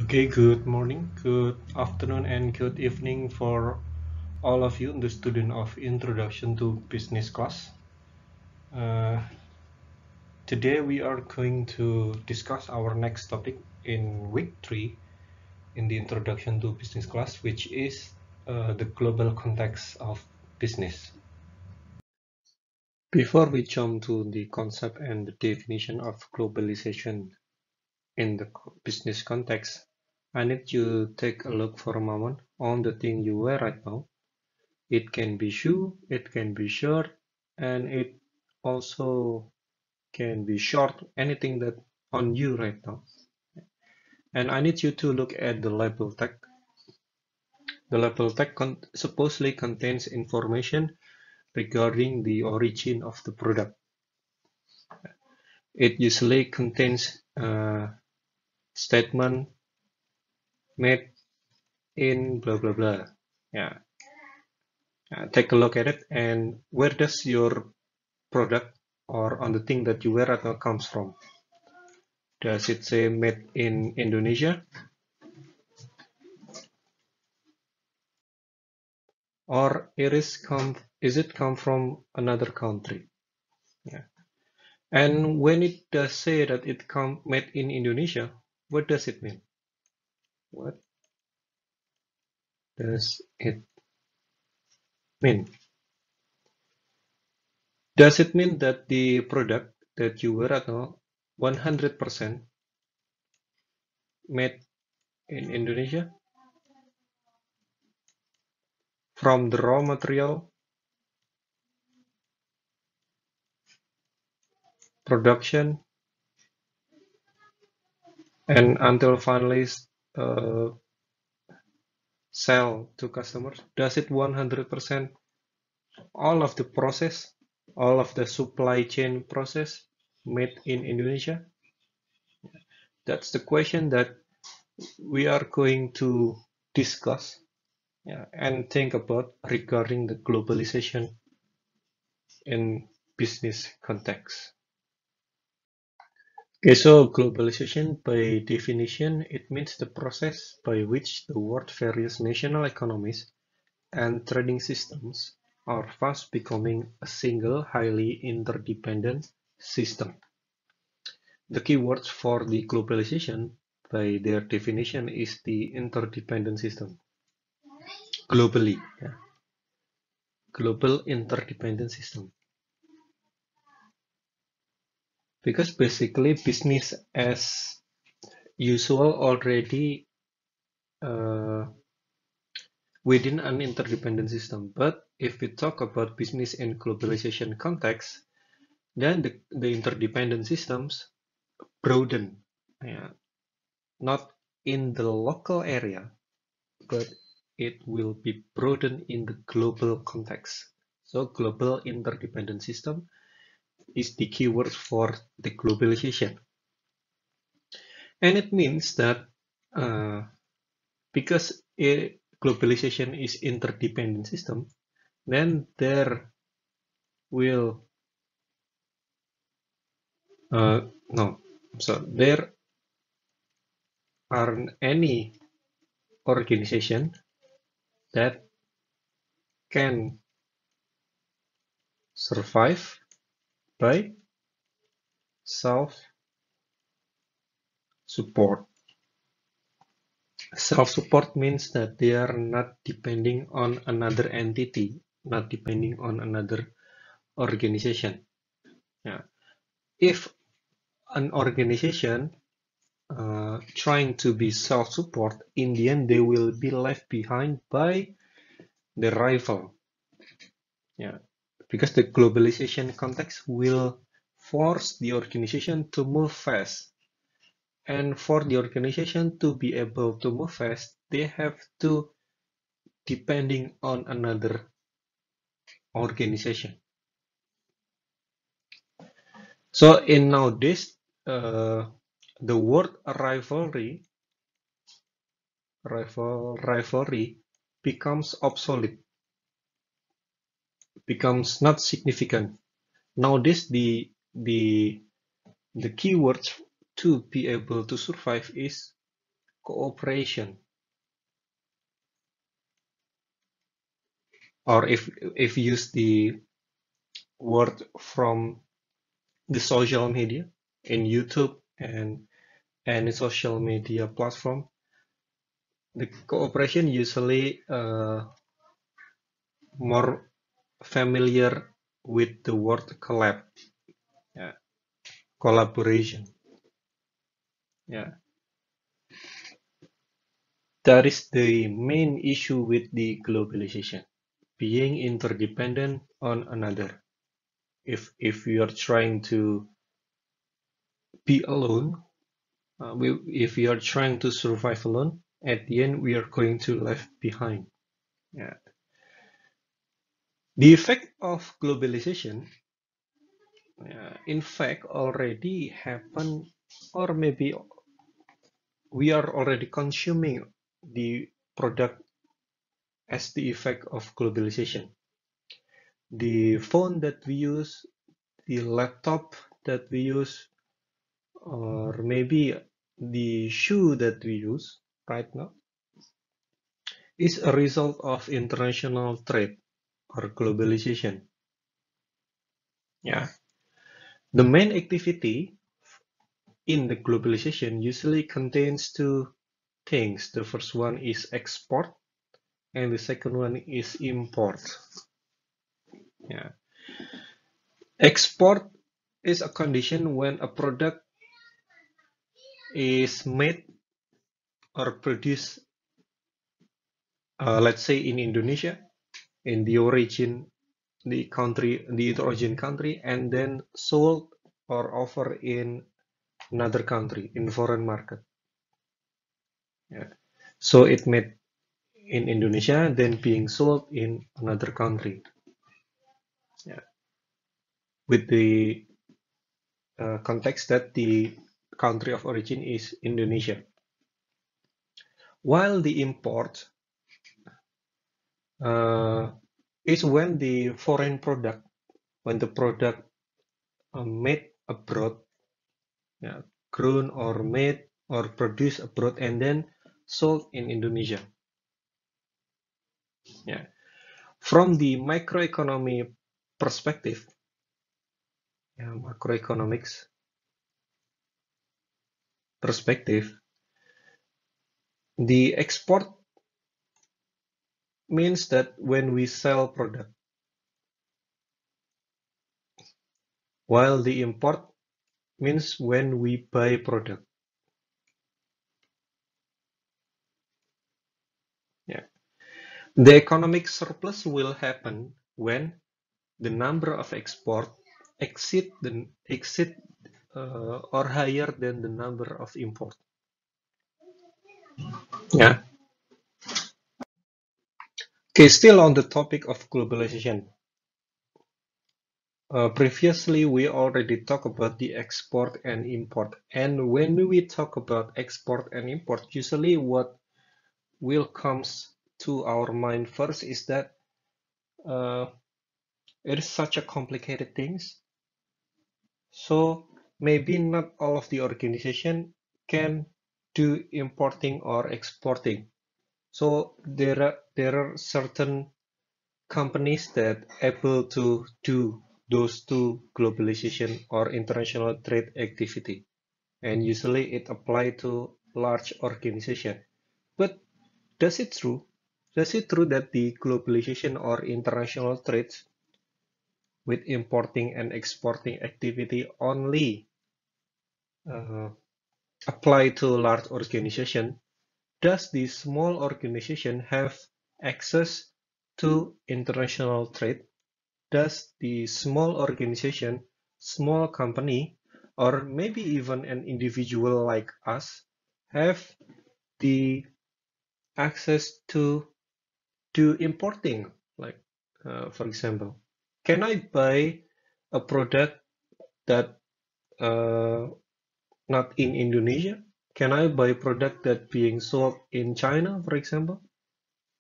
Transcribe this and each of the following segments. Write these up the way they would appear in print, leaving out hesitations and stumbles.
Okay, good morning, good afternoon, and good evening for all of you, the student of Introduction to Business class. Uh, Today we are going to discuss our next topic in week 3 in the Introduction to Business class, which is the global context of business. Before we jump to the concept and the definition of globalization in the business context, I need you to take a look for a moment on the thing you wear right now. It can be shoe, it can be shirt, and it also can be short, anything that on you right now. And I need you to look at the label tag. The label tag supposedly contains information regarding the origin of the product. It usually contains a statement made in blah blah blah. Yeah, take a look at it, and where does your product or on the thing that you wear right now comes from? Does it say made in Indonesia? Or is it come from another country? Yeah. And when it does say that it come made in Indonesia, what does it mean? What does it mean? Does it mean that the product that you wear right now 100% made in Indonesia? From the raw material, production, and until finally uh, sell to customers? Does it 100% all of the process, all of the supply chain process made in Indonesia? That's the question that we are going to discuss, yeah, and think about regarding the globalization in business context. Okay, so globalization by definition, it means the process by which the world various national economies and trading systems are fast becoming a single, highly interdependent system. The key words for the globalization, by their definition, is the interdependent system. Globally, yeah. Global interdependent system. Because basically business as usual already uh, within an interdependent system. But if we talk about business in globalization context, then the interdependent systems broaden, yeah, not in the local area, but it will be broadened in the global context. So global interdependent system is the keyword for the globalization. And it means that because globalization is interdependent system, then there will no, so there aren't any organization that can survive by self-support. Self-support means that they are not depending on another entity, not depending on another organization. Yeah. If an organization trying to be self-support, in the end they will be left behind by the rival. Yeah, because the globalization context will force the organization to move fast. And for the organization to be able to move fast, they have to depending on another organization. So in nowadays, the word rivalry becomes obsolete, becomes not significant. Nowadays, the keywords to be able to survive is cooperation, or if you use the word from the social media in YouTube and any social media platform, the cooperation usually more familiar with the word collab, yeah, collaboration. Yeah, that is the main issue with the globalization, being interdependent on another. If we are trying to be alone, if we are trying to survive alone, at the end we are going to left behind. Yeah. The effect of globalization, in fact, already happened, or maybe we are already consuming the product as the effect of globalization. The phone that we use, the laptop that we use, or maybe the shoe that we use right now is a result of international trade or globalization. Yeah. The main activity in the globalization usually contains two things. The first one is export and the second one is import. Yeah. Export is a condition when a product is made or produced, let's say in Indonesia, in the origin, the origin country, and then sold or offered in another country, in foreign market. Yeah. So it made in Indonesia, then being sold in another country. Yeah. With the context that the country of origin is Indonesia. While the import is when the foreign product, when the product made abroad, yeah, grown or made or produced abroad and then sold in Indonesia. Yeah. From the microeconomy perspective, yeah, macroeconomics perspective, the export means that when we sell product, while the import means when we buy product. Yeah. The economic surplus will happen when the number of export exceed or higher than the number of import. Yeah. Okay, still on the topic of globalization. Previously, we already talked about the export and import. And when we talk about export and import, usually what will comes to our mind first is that it is such a complicated things. So maybe not all of the organization can do importing or exporting. So there are certain companies that able to do those two, globalization or international trade activity, and usually it apply to large organization. But does it true? Does it true that the globalization or international trade with importing and exporting activity only uh, apply to large organization? Does the small organization have access to international trade? Does the small organization, small company, or maybe even an individual like us have the access to do importing? Like, for example, can I buy a product that not in Indonesia? Can I buy a product that being sold in China, for example?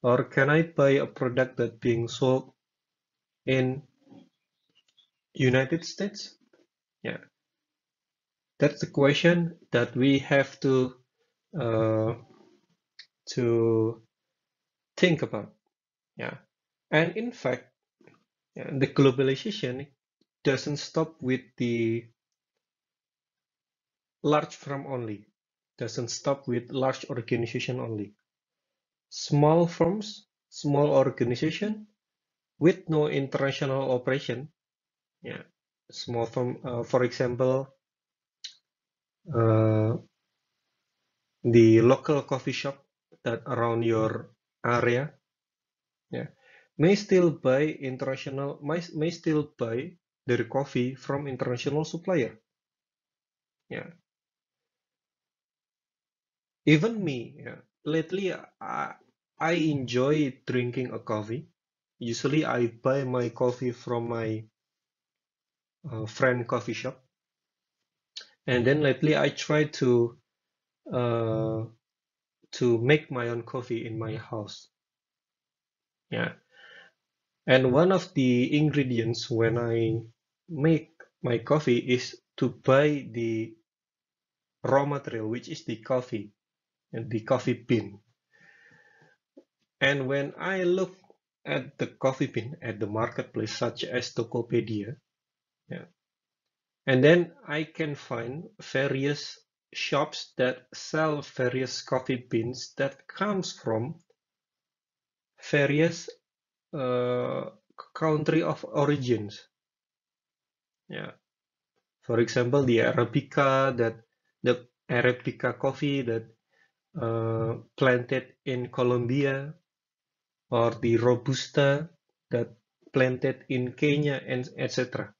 Or can I buy a product that being sold in United States? Yeah, that's the question that we have to uh, to think about. Yeah, and in fact, yeah, the globalization doesn't stop with the large firm only, doesn't stop with large organization only. Small firms, small organization with no international operation, yeah, small firm, for example, uh, the local coffee shop that around your area, yeah, may still buy their coffee from international supplier. Yeah, even me. Yeah, lately I enjoy drinking a coffee. Usually I buy my coffee from my friend coffee shop, and then lately I try uh, to make my own coffee in my house. Yeah, and one of the ingredients when I make my coffee is to buy the raw material, which is the coffee and the coffee bean. And when I look at the coffee bean at the marketplace, such as Tokopedia, yeah, and then I can find various shops that sell various coffee beans that comes from various uh, country of origins. Yeah, for example, the Arabica coffee that planted in Colombia, or the Robusta that planted in Kenya, and etc.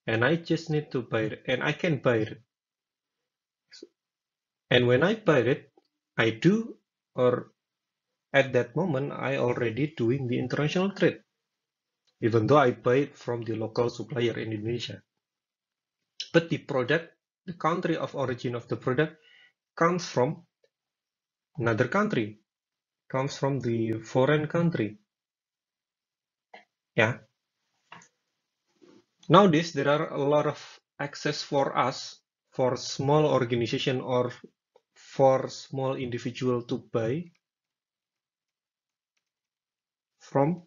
And I just need to buy it, and I can buy it. And when I buy it, I do, or at that moment, I already doing the international trade, even though I buy it from the local supplier in Indonesia. But the product, the country of origin of the product comes from another country, comes from the foreign country. Yeah. Nowadays, there are a lot of access for us, for small organization or for small individual to buy from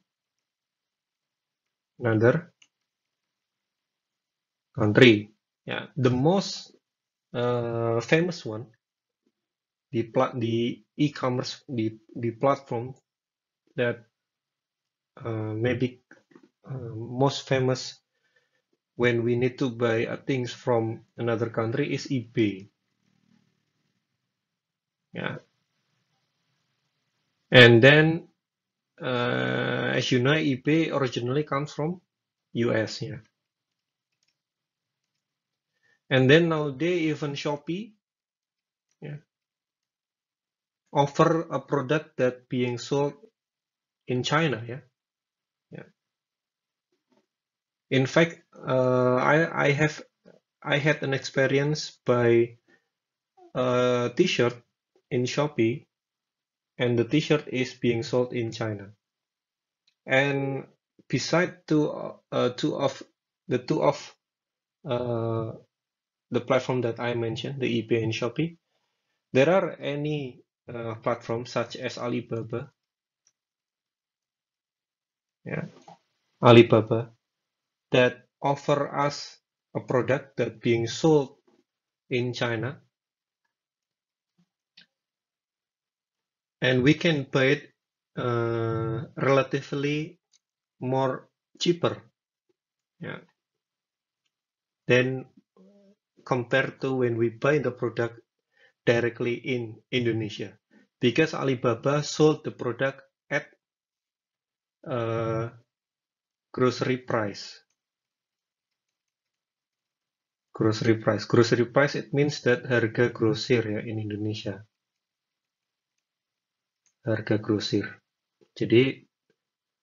another country. Yeah, the most famous one, the e-commerce, the platform that maybe most famous when we need to buy things from another country is eBay. Yeah, and then as you know, eBay originally comes from US. Yeah, and then nowadays even Shopee, yeah, offer a product that being sold in China. Yeah, yeah. In fact, I had an experience by a T-shirt in Shopee, and the T-shirt is being sold in China. And beside two of uh, the platform that I mentioned, the eBay and Shopee, there are any platforms such as Alibaba, yeah, Alibaba that offer us a product that being sold in China, and we can buy it relatively more cheaper, yeah, than compared to when we buy the product directly in Indonesia, because Alibaba sold the product at uh, grocery price. Grocery price, it means that harga grosir ya in Indonesia. Harga grosir. Jadi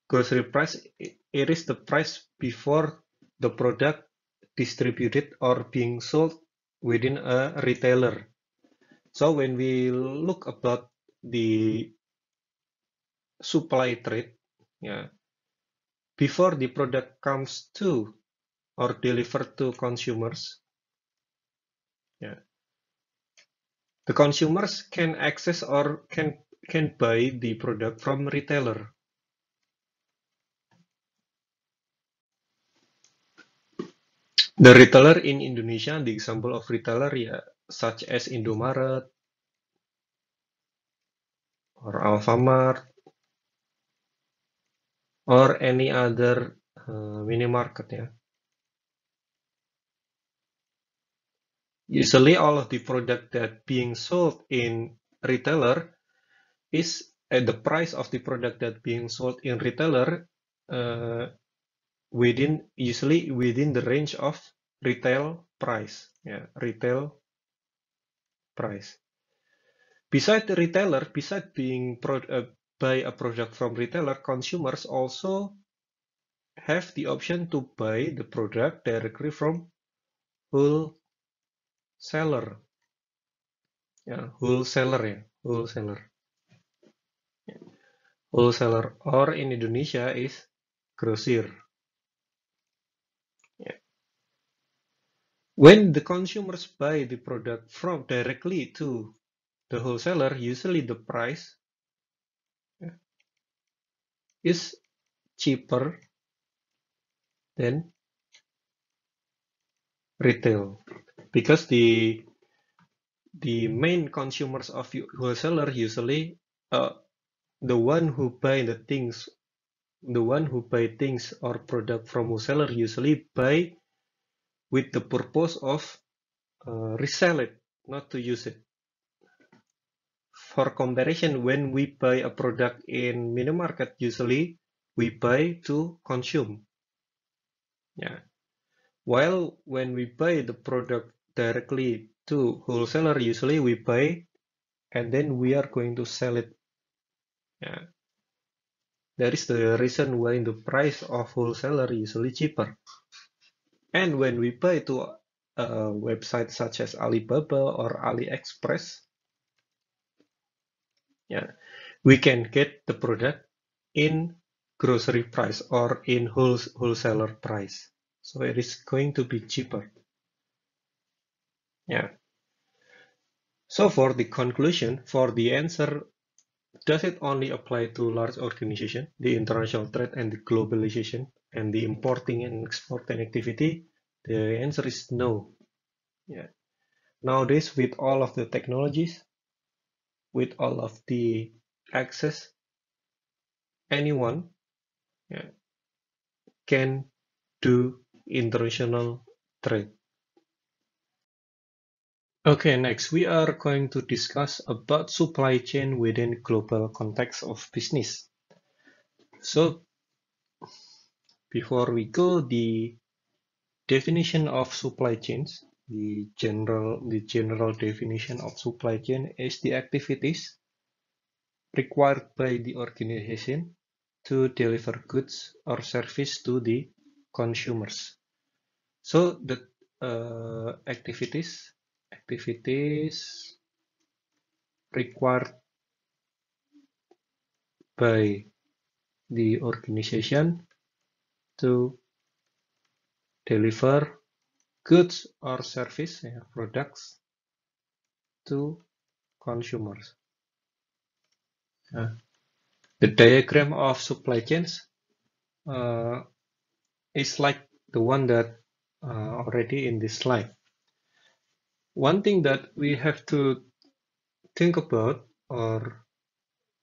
grocery price, it is the price before the product distributed or being sold within a retailer. So when we look about the supply trade, yeah, before the product comes to or delivered to consumers, yeah, the consumers can access or can can buy the product from retailer. The retailer in Indonesia, the example of retailer, such as Indomaret or Alfamart or any other mini market. Usually, all of the product that being sold in retailer is at the price of the product that being sold in retailer usually within the range of retail price. Retail price. Besides the retailer, besides being buy a product from retailer, consumers also have the option to buy the product directly from wholesaler. Wholesaler. Wholesaler, or in Indonesia is grosir. When the consumers buy the product from directly to the wholesaler, usually the price is cheaper than retail, because the main consumers of wholesaler usually the one who buy things or product from wholesaler usually buy with the purpose of resell it, not to use it. For comparison, when we buy a product in mini market, usually we buy to consume. While when we buy the product directly to wholesaler, usually we buy and then we are going to sell it. That is the reason why the price of wholesaler usually cheaper. And when we buy to a website such as Alibaba or AliExpress, we can get the product in grocery price or in wholesaler price. So it is going to be cheaper. So for the conclusion, for the answer, does it only apply to large organizations, the international trade and the globalization and the importing and exporting activity? The answer is no. Nowadays, with all of the technologies, with all of the access, anyone can do international trade. Okay, next we are going to discuss about supply chain within global context of business. So before we go, the definition of supply chains, the general definition of supply chain is the activities required by the organization to deliver goods or service to the consumers. So the activities required by the organization to deliver goods or service, products to consumers. The diagram of supply chains is like the one that already in this slide. One thing that we have to think about, or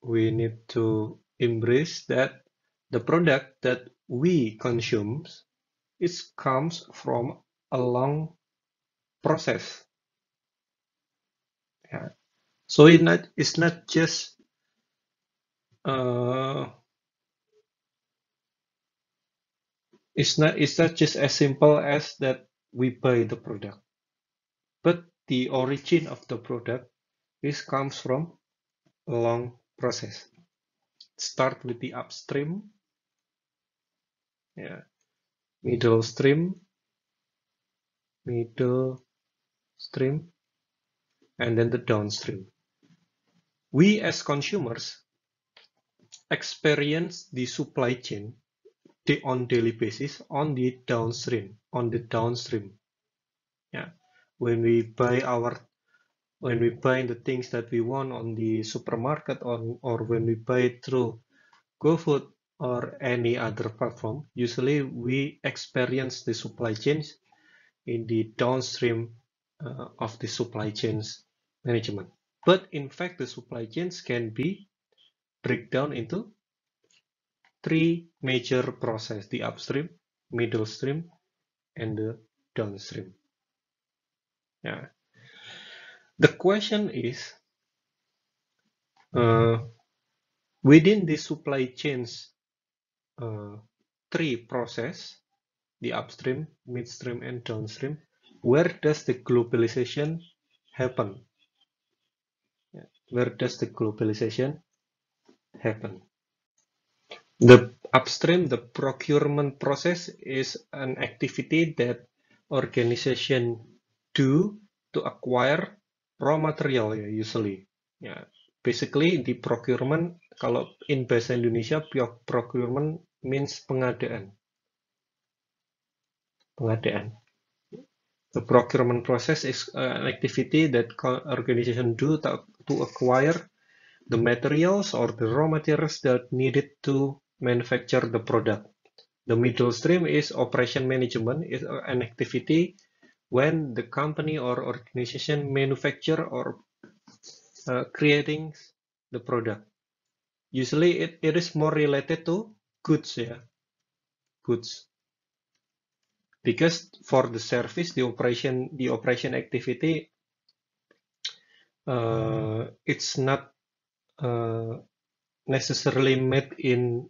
we need to embrace, that the product that we consume comes from a long process. So it's not just it's not just as simple as that we buy the product, but the origin of the product comes from a long process. Start with the upstream, middle stream, and then the downstream. We as consumers experience the supply chain on daily basis on the downstream. When we buy our when we buy the things that we want on the supermarket, or when we buy it through GoFood or any other platform, usually we experience the supply chains in the downstream of the supply chains management. But in fact, the supply chains can be breakdown into three major processes: the upstream, middle stream, and the downstream. Yeah. The question is, within the supply chains three process, the upstream, midstream, and downstream, where does the globalization happen? Yeah. Where does the globalization happen? The upstream, the procurement process, is an activity that organization do to acquire raw material, usually. Yeah. Basically, the procurement, kalau in bahasa Indonesia, procurement means pengadaan. Pengadaan. The procurement process is an activity that organization do to acquire the materials or the raw materials that needed to manufacture the product. The middle stream is operation management, is an activity when the company or organization manufacture or creating the product. Usually it is more related to goods, goods. Because for the service, the operation activity, it's not necessarily made in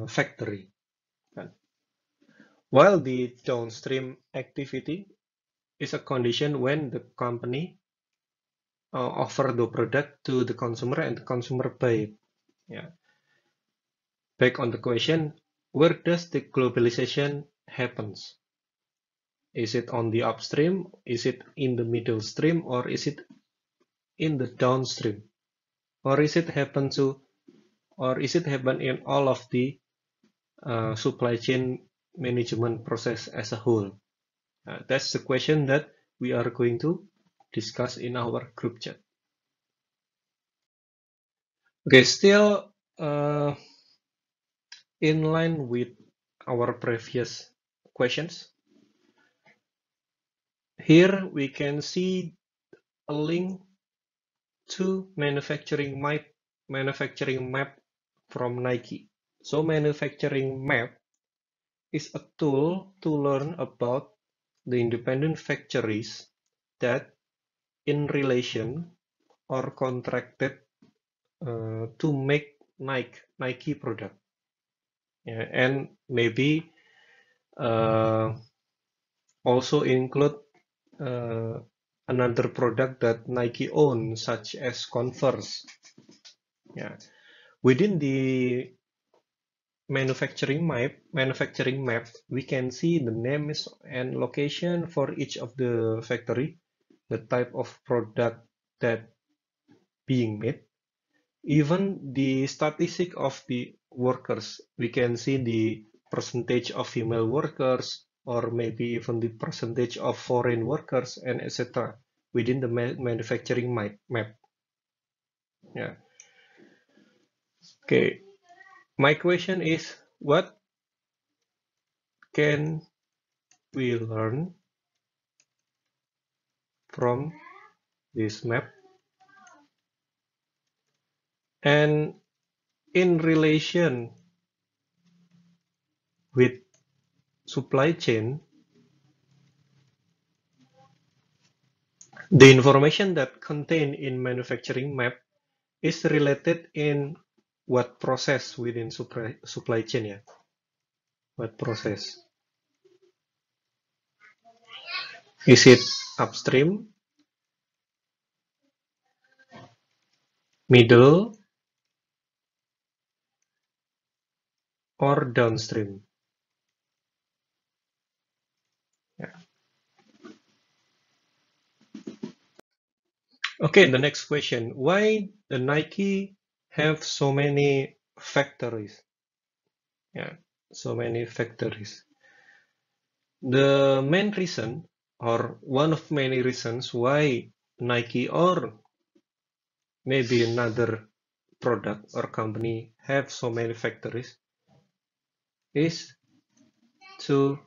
factory. While the downstream activity is a condition when the company offer the product to the consumer and the consumer buy it. Yeah. Back on the question, where does the globalization happens? Is it on the upstream? Is it in the middle stream? Or is it in the downstream? Or is it happen in all of the supply chain management process as a whole? That's the question that we are going to discuss in our group chat. Okay, still in line with our previous questions. Here we can see a link to manufacturing map from Nike. So manufacturing map is a tool to learn about the independent factories that in relation or contracted to make Nike product. Yeah, and maybe also include another product that Nike owns, such as Converse. Yeah. Within the manufacturing map, we can see the names and location for each of the factory, the type of product that being made, even the statistic of the workers. We can see the percentage of female workers, or maybe even the percentage of foreign workers, and etc. within the manufacturing map. Yeah. Okay. My question is, what can we learn from this map? And in relation with supply chain, the information that contained in manufacturing map is related in what process within supply chain, yeah? What process? Is it upstream, middle, or downstream? Yeah. Okay, the next question. Why the Nike have so many factories? Yeah, so many factories. The main reason, or one of many reasons why Nike or maybe another product or company have so many factories is to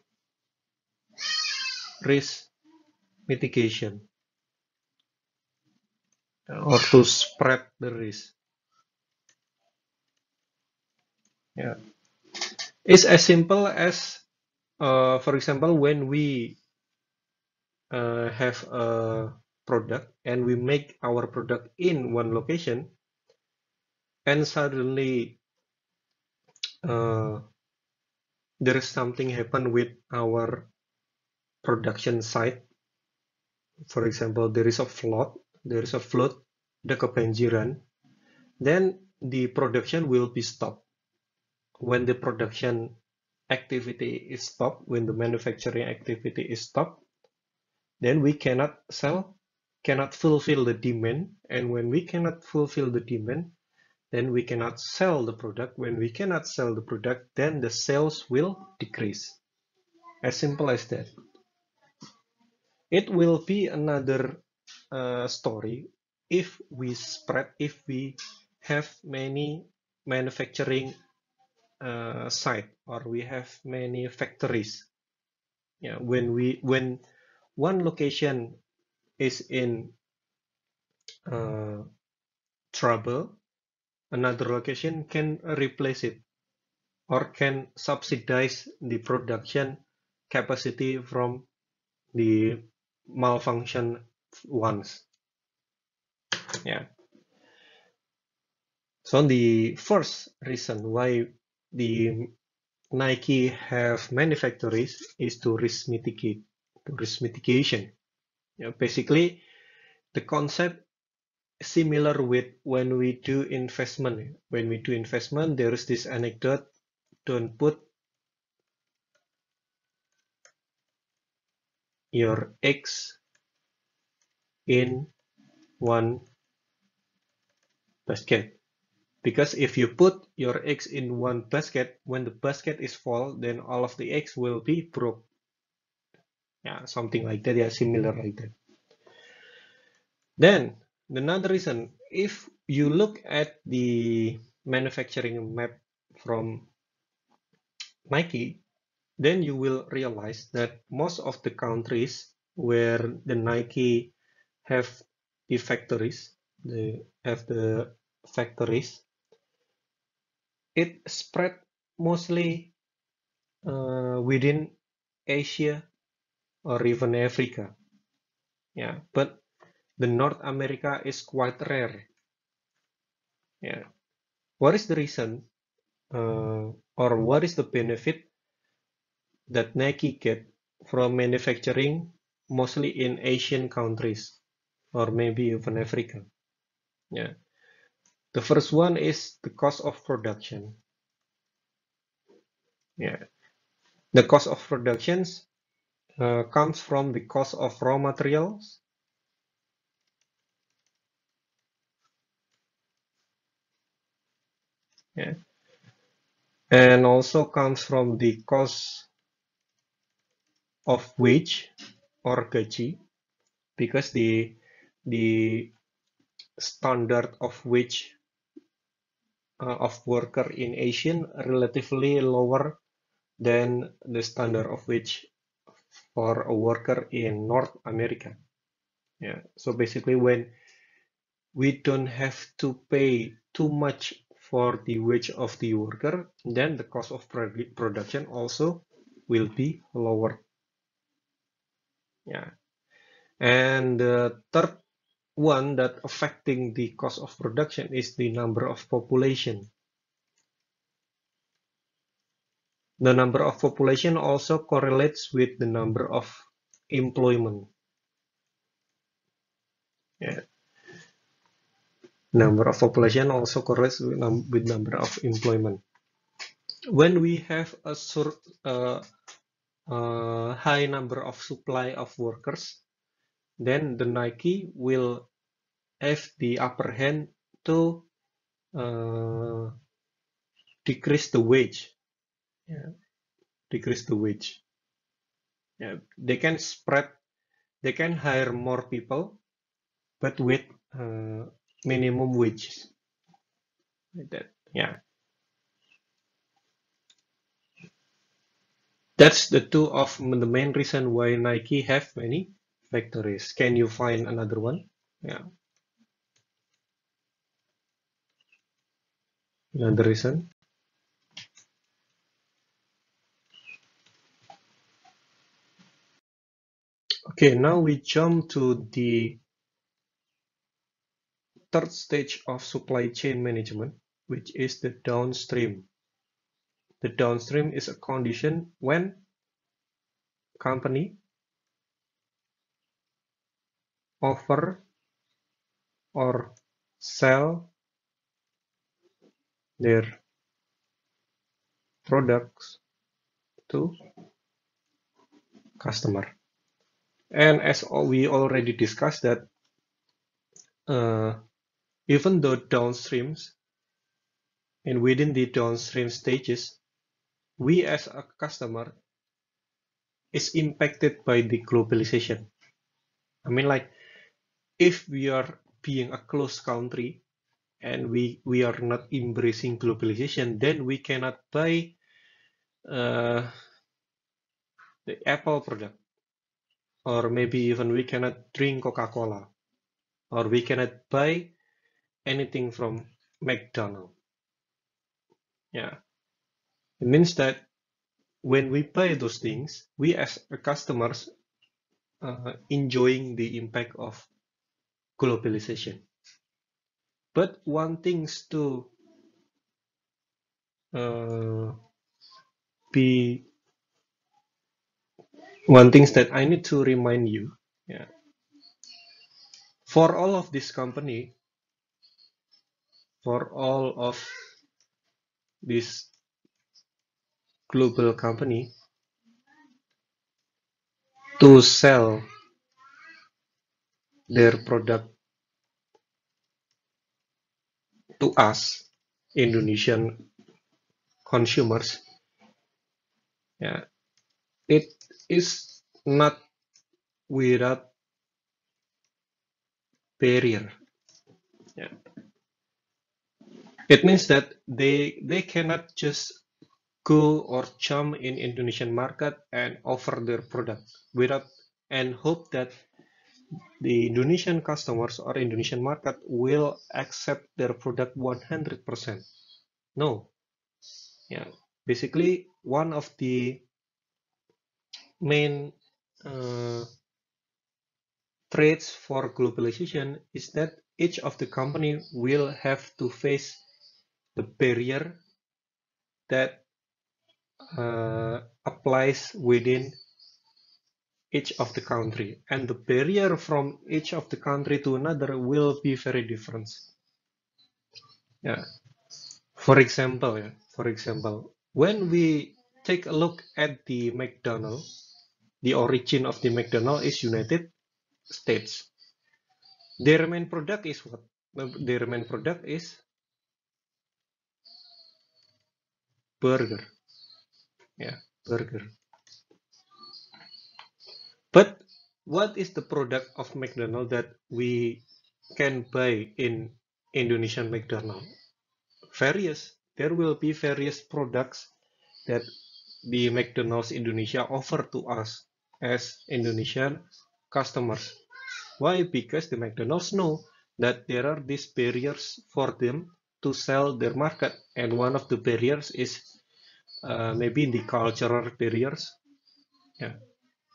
risk mitigation or to spread the risk. Yeah, it's as simple as, for example, when we have a product and we make our product in one location, and suddenly uh, there is something happen with our production site. For example, there is a flood, the kebanjiran, then the production will be stopped. When the production activity is stopped, when the manufacturing activity is stopped, then we cannot fulfill the demand. And when we cannot fulfill the demand, then we cannot sell the product. When we cannot sell the product, then the sales will decrease. As simple as that. It will be another story if we have many manufacturing site, or we have many factories. Yeah, when one location is in trouble, another location can replace it or can subsidize the production capacity from the malfunction ones. Yeah. So the first reason why the Nike have many factories is to risk mitigation. Yeah, basically, the concept is similar with when we do investment. When we do investment, there is this anecdote: don't put your eggs in one basket. Because if you put your eggs in one basket, when the basket is full, then all of the eggs will be broke. Yeah, something like that. Yeah, similar like that. Then another reason, if you look at the manufacturing map from Nike, then you will realize that most of the countries where the Nike have the factories, it spread mostly within Asia or even Africa. Yeah, but the North America is quite rare. Yeah, what is the reason, or what is the benefit that Nike get from manufacturing mostly in Asian countries or maybe even Africa? Yeah, the first one is the cost of production. Yeah, the cost of productions comes from the cost of raw materials. Yeah, and also comes from the cost of wage or gaji, because the standard of wage of worker in Asian relatively lower than the standard of wage for a worker in North America. Yeah, so basically when we don't have to pay too much for the wage of the worker, then the cost of production also will be lower. Yeah, and the third one that affecting the cost of production is the number of population. The number of population also correlates with the number of employment. Yeah. Number of population also correlates with number of employment. When we have a high number of supply of workers, then the Nike will have the upper hand to uh, decrease the wage. Yeah, decrease the wage. Yeah, they can hire more people but with minimum wages. Like that. Yeah. That's the two of the main reason why Nike have many factories. Can you find another one? Yeah. Another reason. Okay, now we jump to the third stage of supply chain management, which is the downstream. The downstream is a condition when company offer or sell their products to customer. And as we already discussed that even though downstreams and within the downstream stages, we as a customer is impacted by the globalization. I mean, like if we are being a closed country and we are not embracing globalization, then we cannot buy the Apple product, or maybe even we cannot drink Coca-Cola, or we cannot buy anything from McDonald's. Yeah, it means that when we buy those things, we as customers enjoying the impact of globalization. But uh, be one things that I need to remind you. Yeah, for all of this company, for all of this global company to sell their product to us, Indonesian consumers, yeah, it is not without barrier. Yeah. It means that they cannot just go or jump in Indonesian market and offer their product without and hope that the Indonesian customers or Indonesian market will accept their product 100%. No. Yeah. Basically, one of the main threats for globalization is that each of the company will have to face the barrier that applies within each of the country, and the barrier from each of the country to another will be very different. Yeah. For example, when we take a look at the McDonald's, the origin of the McDonald's is United States. Their main product is what? Their main product is burger. Yeah, burger. But what is the product of McDonald's that we can buy in Indonesian McDonald's? Various. There will be various products that the McDonald's Indonesia offer to us as Indonesian customers. Why? Because the McDonald's know that there are these barriers for them to sell their market, and one of the barriers is maybe the cultural barriers. Yeah,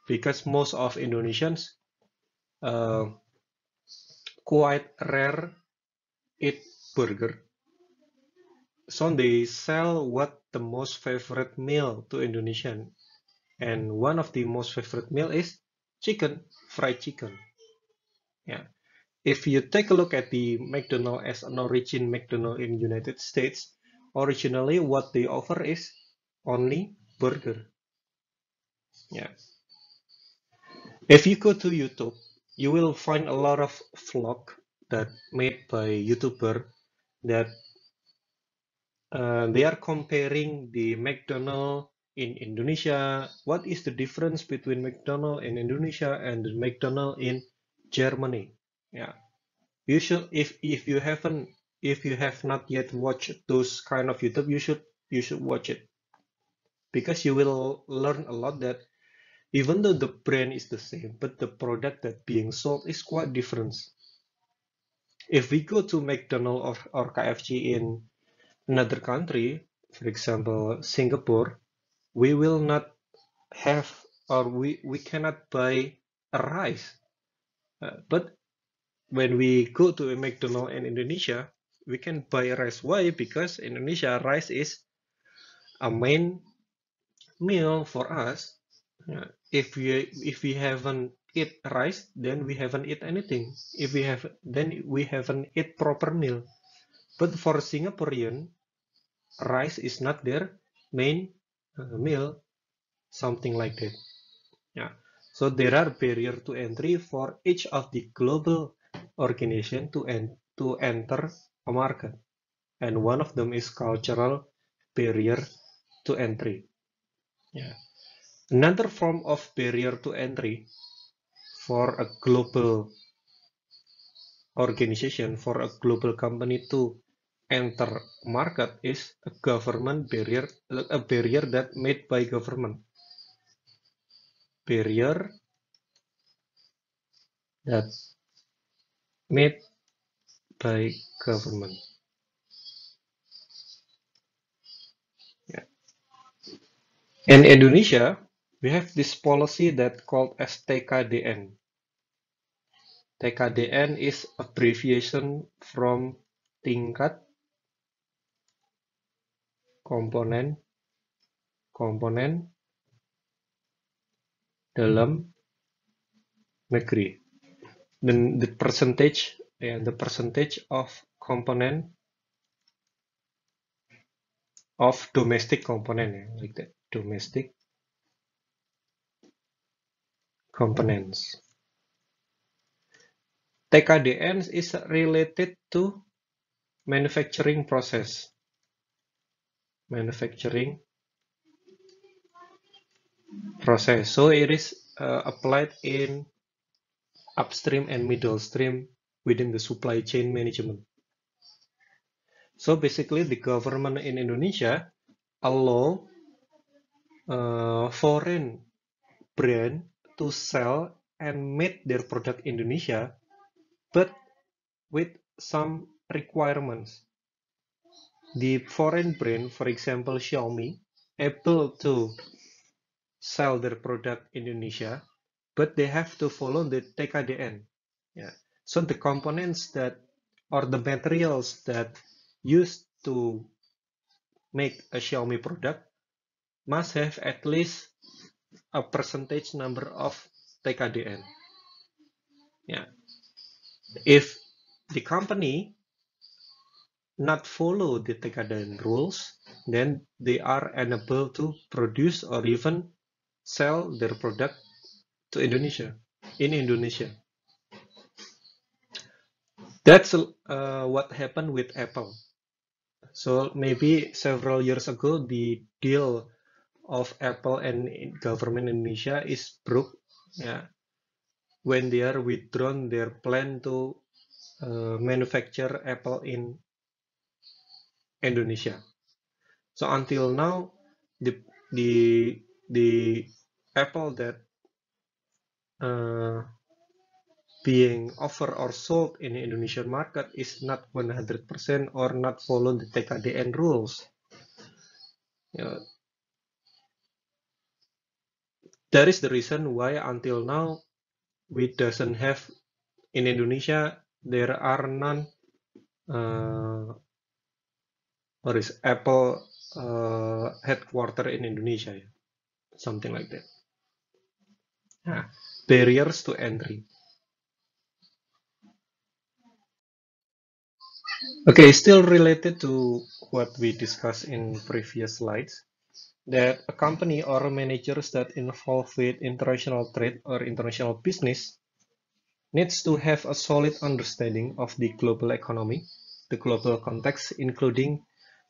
because most of Indonesians uh, quite rare eat burger. So they sell what the most favorite meal to Indonesian, and one of the most favorite meal is chicken, fried chicken. Yeah. If you take a look at the McDonald's as an origin McDonald's in United States, originally what they offer is only burger. Yeah. If you go to YouTube, you will find a lot of vlog that made by YouTuber that they are comparing the McDonald's in Indonesia. What is the difference between McDonald's in Indonesia and the McDonald's in Germany? Yeah. You should, if you haven't, if you have not yet watched those kind of YouTube, you should watch it, because you will learn a lot that even though the brand is the same, but the product that being sold is quite different. If we go to McDonald's or KFC in another country, for example, Singapore, we will not have, or we cannot buy a rice. But when we go to a McDonald's in Indonesia, we can buy rice. Why? Because Indonesia rice is a main meal for us. If we haven't eat rice, then we haven't eat anything. If we have, then we haven't eat proper meal. But for Singaporean, rice is not their main meal, something like that. Yeah. So there are barriers to entry for each of the global organization to enter a market, and one of them is cultural barrier to entry. Yeah. Another form of barrier to entry for a global organization, for a global company to enter market is a government barrier, a barrier that made by government. Barrier that made by government. Yeah. In Indonesia, we have this policy that called as TKDN. TKDN is abbreviation from tingkat komponen komponen dalam negeri. Then the percentage, the percentage of component of domestic component, like that, domestic components. TKDN is related to manufacturing process. Manufacturing process. So it is applied in upstream and middle stream within the supply chain management. So basically, the government in Indonesia allow foreign brand to sell and make their product in Indonesia, but with some requirements. The foreign brand, for example, Xiaomi, able to sell their product in Indonesia, but they have to follow the TKDN. Yeah. So the components that, or the materials that used to make a Xiaomi product must have at least a percentage number of TKDN. Yeah. If the company not follow the TKDN rules, then they are unable to produce or even sell their product to Indonesia, in Indonesia. That's what happened with Apple. So maybe several years ago, the deal of Apple and government Indonesia is broke. Yeah, when they are withdrawn their plan to manufacture Apple in Indonesia. So until now, the the the Apple that being offered or sold in the Indonesian market is not 100% or not follow the TKDN rules. That is the reason why until now we doesn't have in Indonesia, there are none or is Apple headquarter in Indonesia, something like that. Barriers to entry. Okay, still related to what we discussed in previous slides, that a company or managers that involved with international trade or international business needs to have a solid understanding of the global economy, the global context, including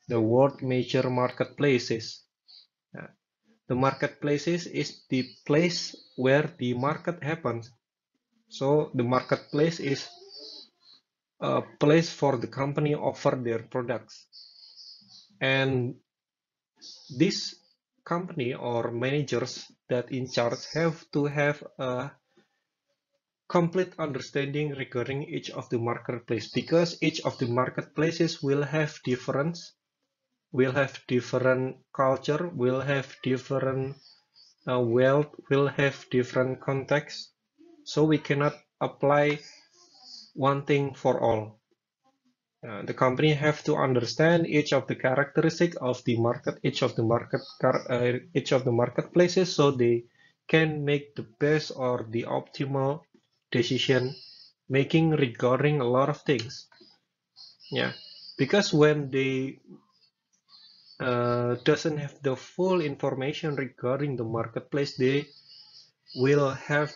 the world major marketplaces. The marketplaces is the place where the market happens. So the marketplace is place for the company offer their products, and this company or managers that in charge have to have a complete understanding regarding each of the marketplace, because each of the marketplaces will have different culture, will have different wealth, will have different context, so we cannot apply one thing for all. The company have to understand each of the characteristic of the market, each of the marketplaces, so they can make the best or the optimal decision making regarding a lot of things. Yeah, because when they doesn't have the full information regarding the marketplace, they will have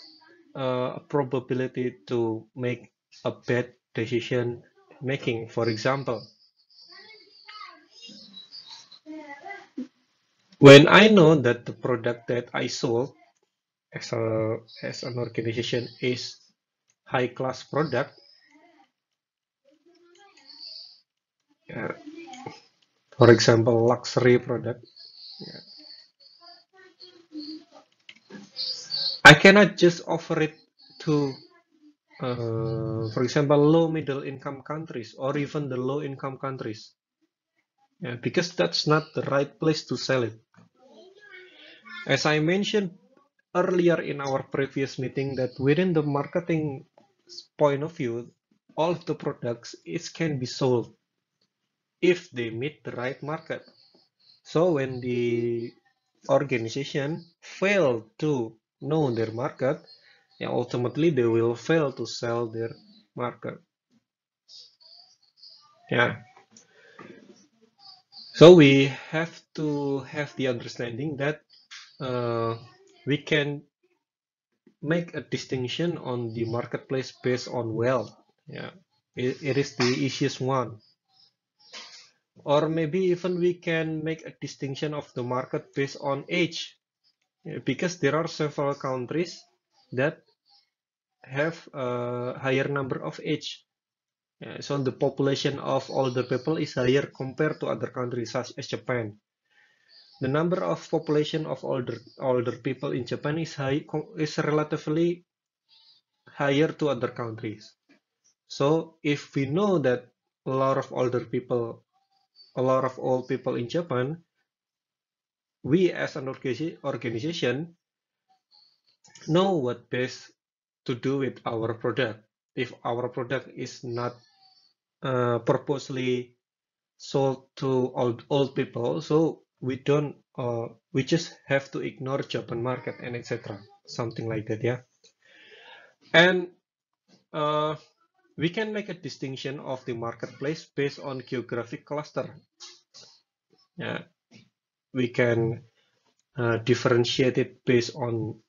a probability to make a bad decision making. For example, when I know that the product that I sold as an organization is high class product, uh, for example, luxury product, I cannot just offer it to, for example, low middle income countries or even the low income countries, because that's not the right place to sell it. As I mentioned earlier in our previous meeting, that within the marketing point of view, all of the products can be sold if they meet the right market. So when the organization fail to know their market, ultimately they will fail to sell their market. Yeah. So we have to have the understanding that we can make a distinction on the marketplace based on wealth. Yeah, it is the easiest one. Or maybe even we can make a distinction of the market based on age, because there are several countries that have a higher number of age. So the population of older people is higher compared to other countries such as Japan. The number of population of older people in Japan is relatively higher to other countries. So if we know that a lot of old people in Japan, we as an organization know what best to do with our product. If our product is not purposely sold to old people, so we just have to ignore Japan market and etc. Something like that, yeah. And uh, we can make a distinction of the marketplace based on geographic cluster. Yeah, we can differentiate it based on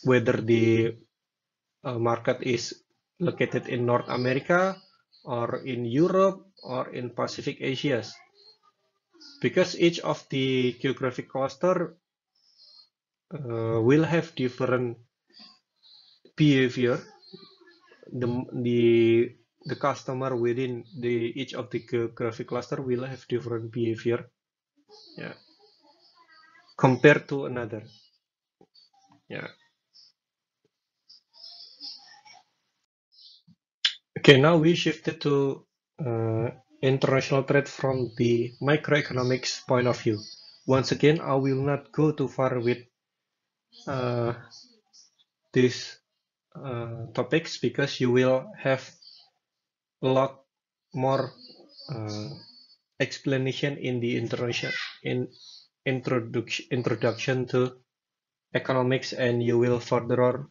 whether the market is located in North America or in Europe or in Pacific Asia, because each of the geographic cluster will have different behavior. The customer within each of the geographic cluster will have different behavior, yeah, compared to another. Yeah. Okay, now we shifted to international trade from the microeconomics point of view. Once again, I will not go too far with uh, these topics, because you will have a lot more uh, explanation in the introduction to economics, and you will further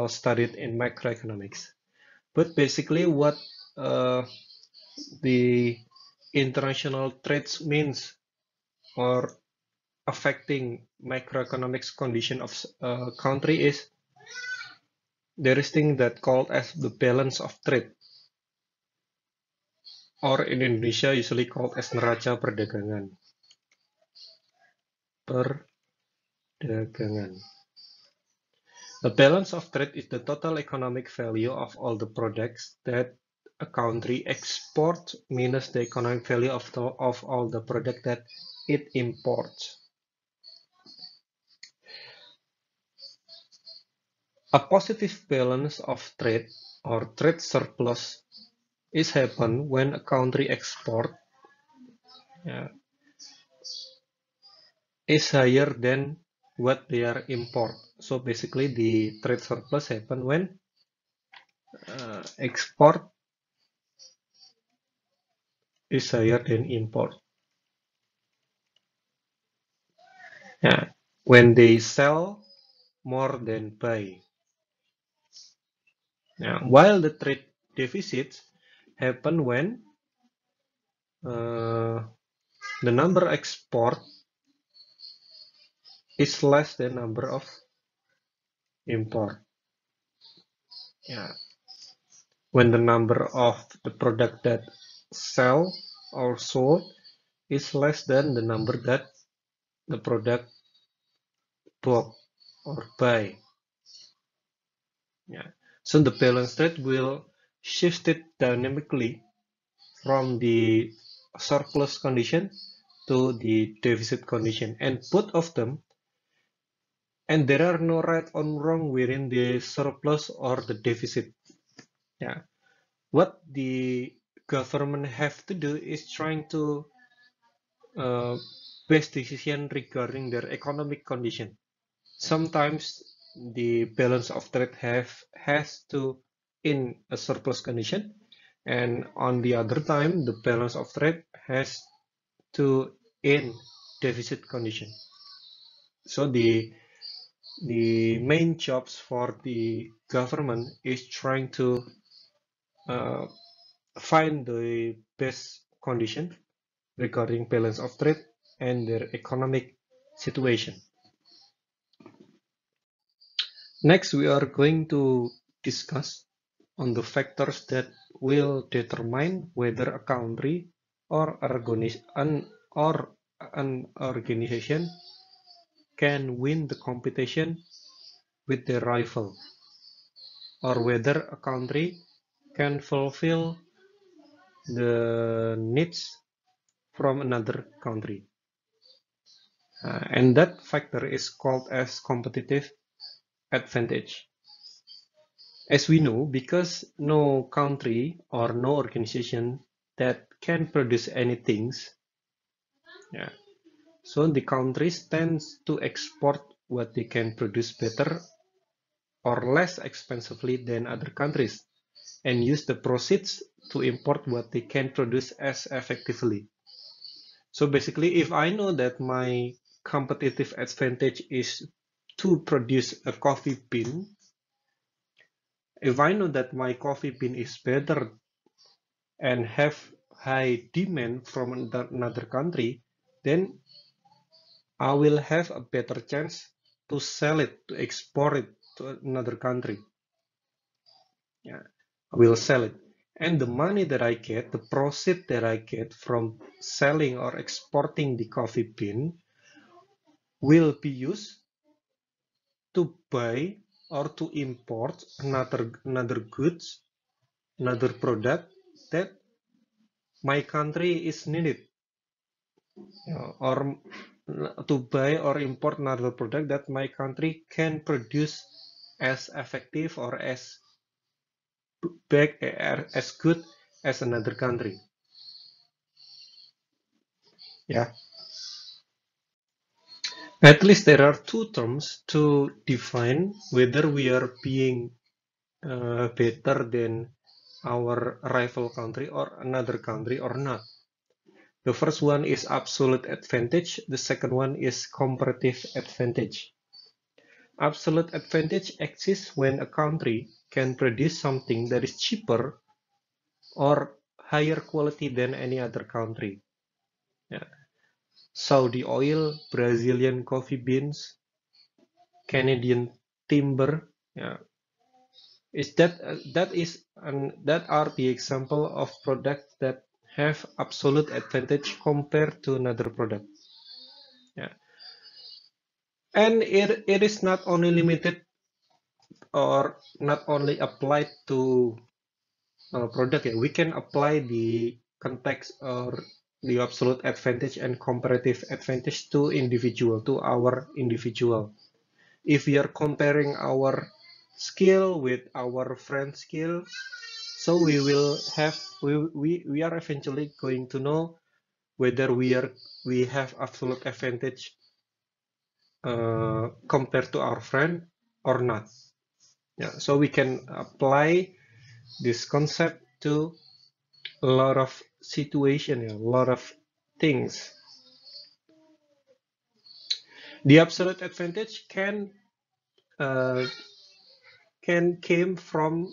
study it in macroeconomics. But basically, what the international trades means or affecting macroeconomics condition of a country is there is thing that called as the balance of trade, or in Indonesia usually called as neraca perdagangan. The balance of trade is the total economic value of all the products that a country exports minus the economic value of all the product that it imports. A positive balance of trade or trade surplus is happen when a country export is higher than what they are import. So basically the trade surplus happen when export is higher than import. When they sell more than buy. While the trade deficits happen when the number export is less than number of import. When the number of the product that sell or sold is less than the number that the product bought or buy. So the balance trade will shift it dynamically from the surplus condition to the deficit condition, and both of them, and there are no right or wrong within the surplus or the deficit. What the government have to do is trying to base decision regarding their economic condition. Sometimes the balance of trade has to in a surplus condition, and on the other time the balance of trade has to in deficit condition. So the main jobs for the government is trying to find the best condition regarding balance of trade and their economic situation. Next, we are going to discuss on the factors that will determine whether a country or an organization can win the competition with their rival, or whether a country can fulfill the needs from another country. And that factor is called as competitive advantage. As we know, because no country or no organization that can produce anything, so the countries tends to export what they can produce better or less expensively than other countries, and use the proceeds to import what they can produce as effectively. So basically, if I know that my competitive advantage is to produce a coffee bean, if I know that my coffee bean is better and have high demand from another country, then I will have a better chance to sell it, to export it to another country. I will sell it. And the money that I get, the profit that I get from selling or exporting the coffee bean will be used to buy or to import another goods, another product that my country is needed, or to buy or import another product that my country can produce as effective or as as good as another country. At least there are two terms to define whether we are being better than our rival country or another country or not. The first one is absolute advantage. The second one is comparative advantage. Absolute advantage exists when a country can produce something that is cheaper or higher quality than any other country. Saudi oil, Brazilian coffee beans, Canadian timber. Is that that are the example of products that have absolute advantage compared to another product. And it is not only limited or not only applied to product, we can apply the context or the absolute advantage and comparative advantage to our individual. If we are comparing our skill with our friend's skill, so we are eventually going to know whether we have absolute advantage compared to our friend or not. So we can apply this concept to a lot of situation, a lot of things. The absolute advantage can came from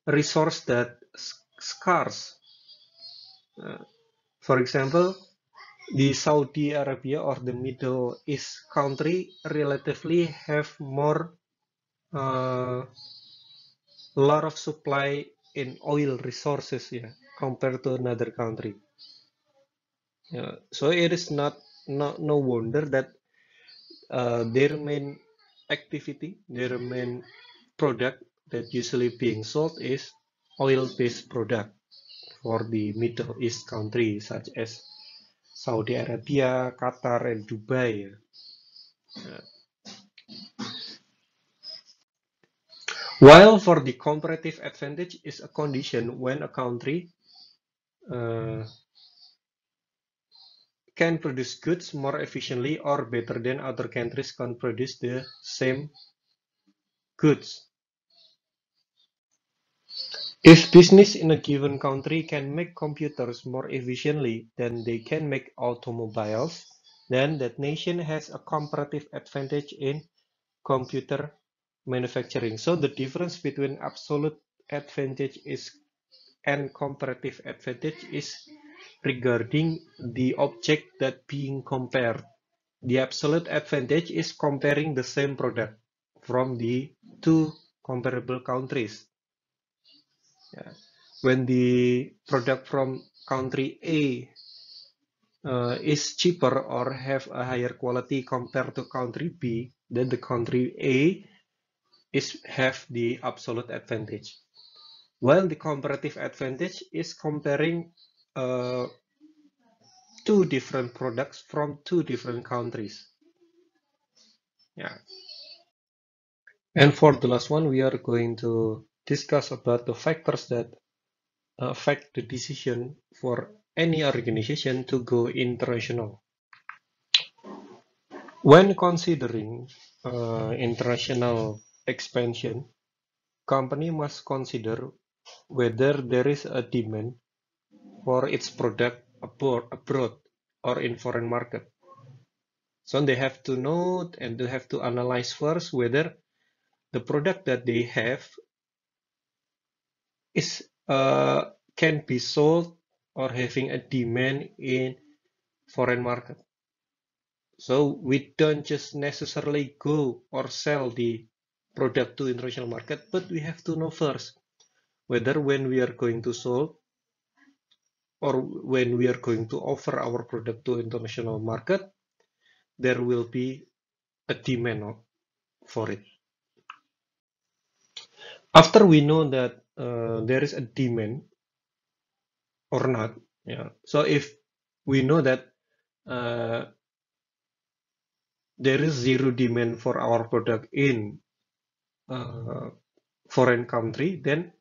resource that scarce. For example, the Saudi Arabia or the Middle East country relatively have more lot of supply in oil resources, compared to another country. So it is no wonder that their main activity, their main product that usually being sold is oil-based product for the Middle East countries such as Saudi Arabia, Qatar, and Dubai. While for the comparative advantage is a condition when a country can produce goods more efficiently or better than other countries can produce the same goods. If business in a given country can make computers more efficiently than they can make automobiles, then that nation has a comparative advantage in computer manufacturing. So the difference between absolute advantage and comparative advantage is regarding the object that being compared. The absolute advantage is comparing the same product from the two comparable countries. When the product from country A is cheaper or have a higher quality compared to country B, then the country A have the absolute advantage. While the comparative advantage is comparing two different products from two different countries. And for the last one, we are going to discuss about the factors that affect the decision for any organization to go international. When considering international expansion, company must consider whether there is a demand for its product abroad or in foreign market. So they have to know and they have to analyze first whether the product that they have is can be sold or having a demand in foreign market. So we don't just necessarily go or sell the product to international market, but we have to know first whether when we are going to sell or when we are going to offer our product to international market, there will be a demand for it. After we know that there is a demand or not, so if we know that there is zero demand for our product in foreign country, then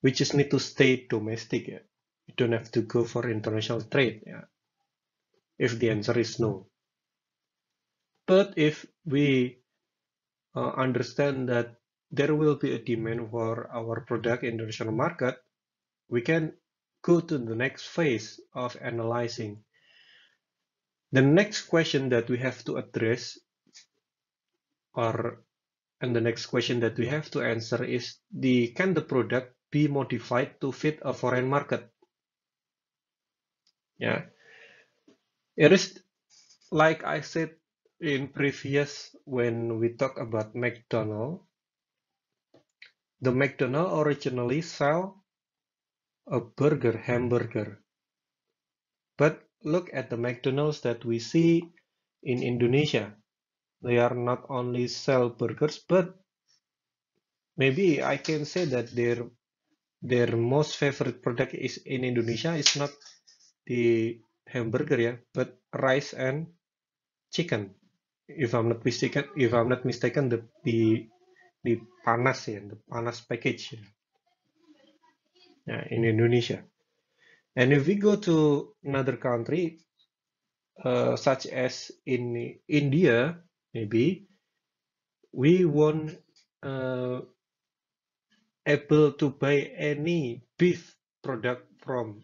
we just need to stay domestic. You don't have to go for international trade. If the answer is no. But if we understand that there will be a demand for our product in the international market, we can go to the next phase of analyzing. The next question that we have to address and the next question that we have to answer is can the product be modified to fit a foreign market? It is like I said in previous when we talk about McDonald's. The McDonald's originally sell a hamburger. But look at the McDonald's that we see in Indonesia. They are not only sell burgers, but maybe I can say that their most favorite product is in Indonesia is not the hamburger, yeah, but rice and chicken. If I'm not mistaken, the panas, yeah, the panas package, yeah, in Indonesia. And if we go to another country, such as in India, maybe we won't uh, able to buy any beef product from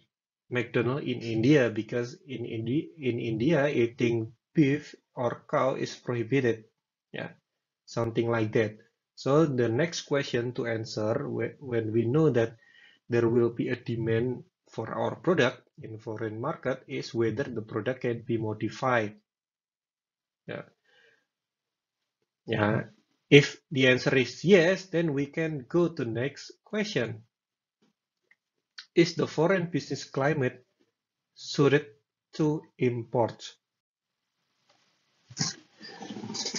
McDonald's in India, because in India eating beef or cow is prohibited. Yeah, something like that. So the next question to answer when we know that there will be a demand for our product in foreign market is whether the product can be modified. Yeah, yeah. If the answer is yes, then we can go to next question. Is the foreign business climate suited to import?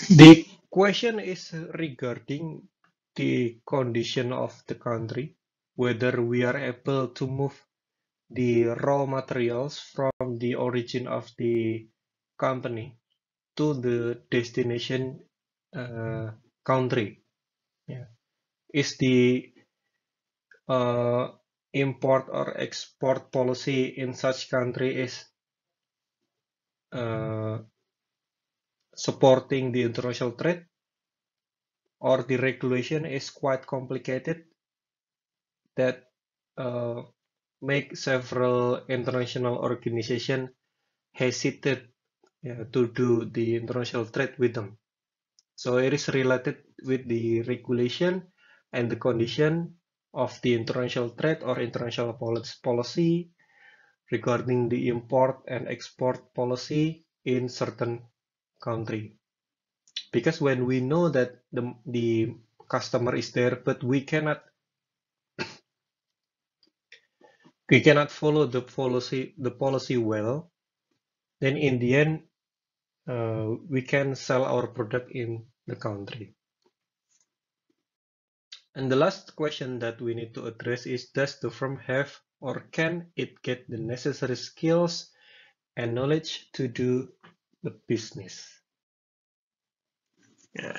The question is regarding the condition of the country, whether we are able to move the raw materials from the origin of the company to the destination country. Yeah. Is the uh, import or export policy in such country is uh, supporting the international trade, or the regulation is quite complicated that uh, make several international organizations hesitate, yeah, to do the international trade with them. So it is related with the regulation and the condition of the international trade or international policy regarding the import and export policy in certain country. Because when we know that the customer is there, but we cannot follow the policy well, then in the end we can sell our product in the country. And the last question that we need to address is, does the firm have or can it get the necessary skills and knowledge to do the business? Yeah.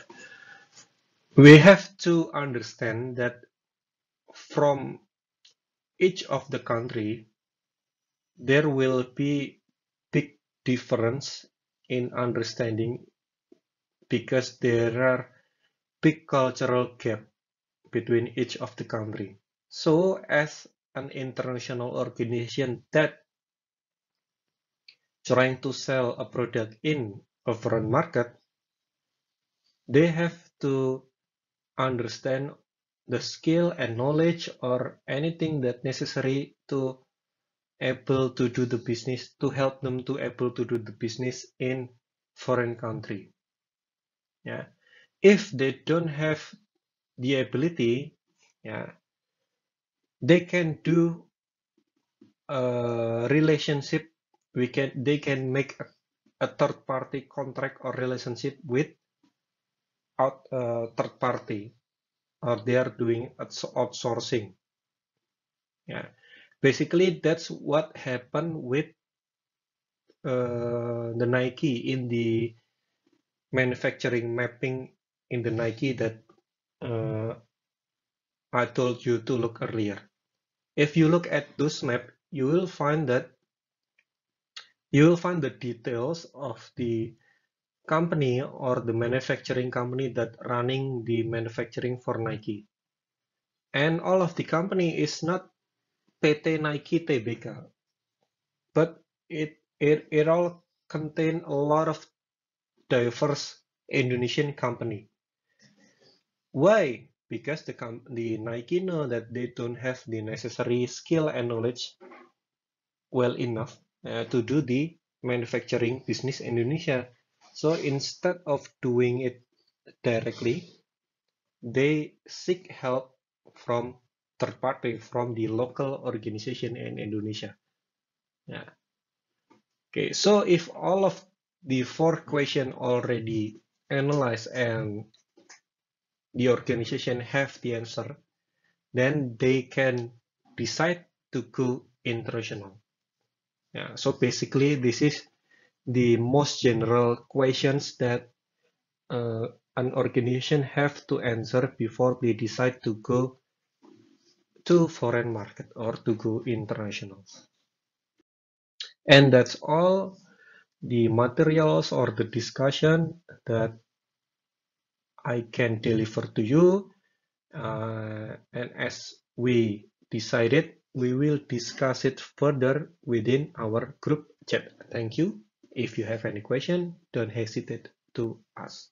We have to understand that from each of the country there will be big difference in understanding, because there are big cultural gap between each of the country. So as an international organization that trying to sell a product in a foreign market, they have to understand the skill and knowledge or anything that necessary to able to do the business, to help them to able to do the business in foreign country. Yeah, if they don't have the ability, yeah, they can do a relationship. They can make a third party contract or relationship with third party, or they are doing outsourcing. Yeah, basically that's what happened with the Nike in the manufacturing mapping in the Nike that uh, I told you to look earlier. If you look at those map, you will find the details of the company or the manufacturing company that running the manufacturing for Nike. And all of the company is not PT Nike Tbk, but it all contain a lot of diverse Indonesian company. Why? Because the Nike know that they don't have the necessary skill and knowledge well enough to do the manufacturing business in Indonesia. So instead of doing it directly, they seek help from third party, from the local organization in Indonesia. Yeah. Okay, so if all of the four questions already analyzed and the organization have the answer, then they can decide to go international. Yeah, so basically, this is the most general questions that an organization have to answer before they decide to go to foreign market or to go international. And that's all the materials or the discussion that I can deliver to you. And as we decided, we will discuss it further within our group chat. Thank you. If you have any question, don't hesitate to ask.